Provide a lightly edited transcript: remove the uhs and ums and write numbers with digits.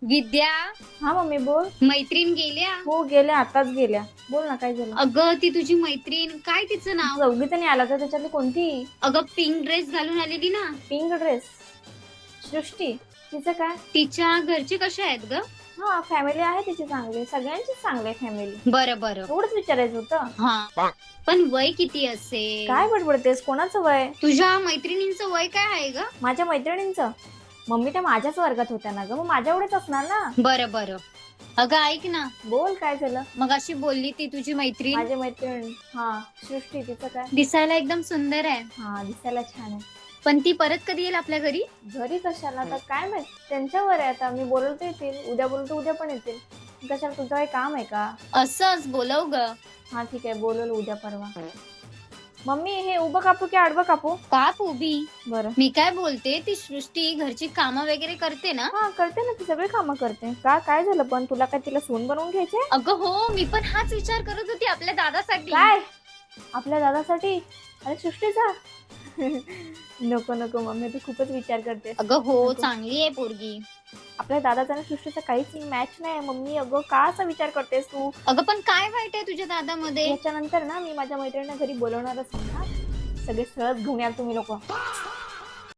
विद्या, हा मम्मी बोल. मैत्रीण गेल्या. हो गेल्या, आताच गेल्या. बोल ना, काय झालं? अगं ती तुझी मैत्रीण, काय तिचं नाव? चौघीजणी आला तर त्याच्यातली कोणती? अगं पिंक ड्रेस घालून आलेली ना. Pink dress. सृष्टी. तिचं काय? तिच्या घरचे कसे आहेत ग? हा, फॅमिली आहे तिची चांगली, सगळ्यांचीच चांगली फॅमिली. बरं बरं. एवढंच विचारायचं होतं. हा, पण वय किती असेल? काय बडबडतेस? कोणाचं वय? तुझ्या मैत्रिणींचं वय काय आहे ग? माझ्या मैत्रिणींचं? मम्मी त्या माझ्याच वर्गात होत्या ना ग, मग माझ्या एवढेच असणार ना. बरं बरं. अगं ऐक ना, बोल, काय झालं? मग अशी बोलली ती तुझी मैत्रीण. माझी मैत्रीण. हा, सृष्टी. तिचं काय? दिसायला एकदम सुंदर आहे, हा, दिसायला छान आहे. पण ती परत कधी येईल आपल्या घरी? घरी कशाला? आता काय माहित, त्यांच्यावर आहे. आता मी बोलवतो येतील, उद्या बोलतो उद्या पण येतील. कशाला? तुझं काही काम आहे का? असंच बोलव ग. हा ठीक आहे, बोलवलं उद्या परवा. मम्मी, हे उभं कापू की आडवं कापू? काप उभी. बरं. मी काय बोलते, ती सृष्टी घरची कामं वगैरे करते ना? हा, करते ना, ती सगळी कामं करते. का, काय झालं? पण तुला काय तिला सून बनवून घ्यायचे? अगं हो, मी पण हाच विचार करत होती आपल्या दादासाठी. काय? आपल्या दादासाठी? आणि सृष्टीचा? नको नको मम्मी, तू खूपच विचार करते. अगं हो, चांगली आहे पोरगी. आपल्या दादाचा आणि सृष्टीचा काहीच मॅच नाही मम्मी. अगं का असा विचार करतेस तू? अगं पण काय वाईट आहे तुझ्या दादामध्ये? याच्यानंतर ना मी माझ्या मैत्रिणींना घरी बोलवणारच नाही. हा, सगळे सहज घेऊन याल तुम्ही लोक.